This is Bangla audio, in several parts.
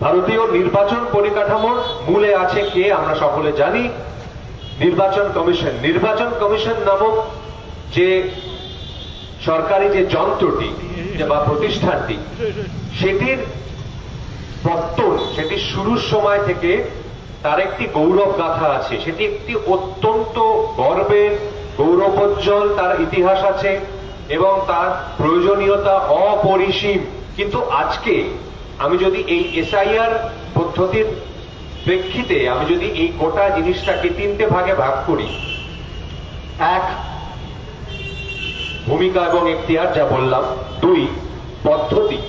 ভারতীয় নির্বাচন পরিকাঠামোর মূলে আছে কে আমরা সকলে জানি, নির্বাচন কমিশন। নির্বাচন কমিশন নামক যে সরকারি যে যন্ত্রটি বা প্রতিষ্ঠানটি, সেটির পত্তন, সেটি শুরুর সময় থেকে তার একটি গৌরব গাথা আছে। সেটি একটি অত্যন্ত গর্বের, গৌরবোজ্জ্বল তার ইতিহাস আছে এবং তার প্রয়োজনীয়তা অপরিসীম। কিন্তু আজকে আমি যদি এই এসআইআর পদ্ধতির প্রেক্ষিতে আমি যদি এই গোটা জিনিসটাকে তিনটে ভাগে ভাগ করি, এক, ভূমিকা এবং এখতিয়ার যা বললাম, দুই, পদ্ধতি,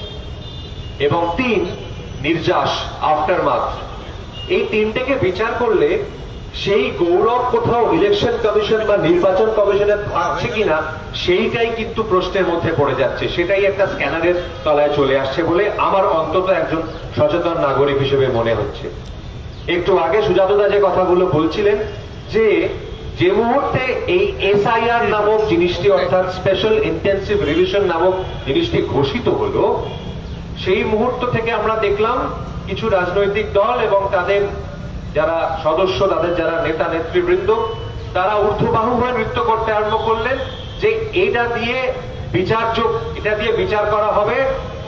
এবং তিন, নির্যাস, আফটারমাথ, এই তিনটেকে বিচার করলে সেই গৌরব কোথাও ইলেকশন কমিশন বা নির্বাচন কমিশনের থাকছে কিনা সেইটাই কিন্তু প্রশ্নের মধ্যে পড়ে যাচ্ছে। সেটাই একটা স্ক্যানারের তলায় চলে আসছে বলে আমার অন্তত একজন সচেতন নাগরিক হিসেবে মনে হচ্ছে। একটু আগে সুজাতদা যে কথাগুলো বলছিলেন, যে মুহূর্তে এই এসআইআর নামক জিনিসটি, অর্থাৎ স্পেশাল ইন্টেন্সিভ রিভিশন নামক জিনিসটি ঘোষিত হলো, সেই মুহূর্ত থেকে আমরা দেখলাম কিছু রাজনৈতিক দল এবং তাদের যারা সদস্য, তাদের যারা নেতা নেতৃবৃন্দ, তারা ঊর্ধ্ববাহু হয়ে নৃত্য করতে আরম্ভ করলেন যে এটা দিয়ে বিচার করা হবে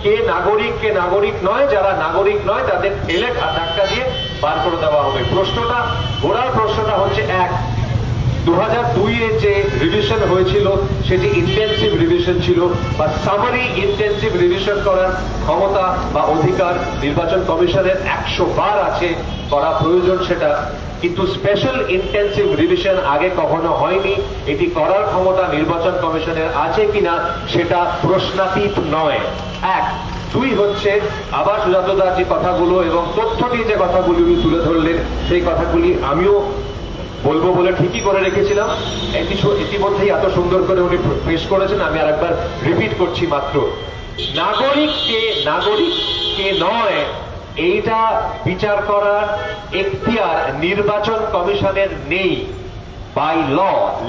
কে নাগরিক কে নাগরিক নয়, যারা নাগরিক নয় তাদের ঠেলে ধাক্কা দিয়ে বার করে দেওয়া হবে। গোড়ার প্রশ্নটা হচ্ছে, এক, 2002-এ যে রিভিশন হয়েছিল সেটি ইন্টেন্সিভ রিভিশন ছিল, বা সামারি ইন্টেন্সিভ রিভিশন করার ক্ষমতা বা অধিকার নির্বাচন কমিশনের 100 বার আছে, করা প্রয়োজন সেটা, কিন্তু স্পেশাল ইন্টেন্সিভ রিভিশন আগে কখনো হয়নি। এটি করার ক্ষমতা নির্বাচন কমিশনের আছে কিনা সেটা প্রশ্নাতীত নয়, এক। দুই হচ্ছে, আবার সুজাতদার যে কথাগুলো এবং তথ্যটি যে কথাগুলি উনি তুলে ধরলেন, সেই কথাগুলি আমিও বলবো বলে ঠিকই করে রেখেছিলাম। ইতিমধ্যেই এত সুন্দর করে উনি পেশ করেছেন, আমি আরেকবার রিপিট করছি মাত্র, নাগরিক কে নয় এইটা বিচার করার এখতিয়ার নির্বাচন কমিশনের নেই, বাই ল,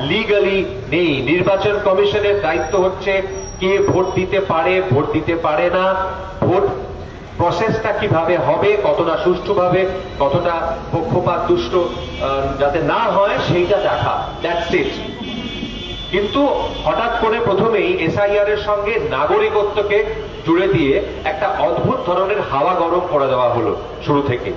লিগালি নেই। নির্বাচন কমিশনের দায়িত্ব হচ্ছে কে ভোট দিতে পারে, ভোট দিতে পারে না, ভোট প্রসেসটা কিভাবে হবে, কতটা সুষ্ঠুভাবে, কতটা পক্ষপাত দুষ্ট যাতে না হয় সেইটা দেখা, দ্যাটস ইট। কিন্তু হঠাৎ করে প্রথমেই এসআইআর এর সঙ্গে নাগরিকত্বকে জুড়ে দিয়ে একটা অদ্ভুত ধরনের হাওয়া গরম করে দেওয়া হলো শুরু থেকে।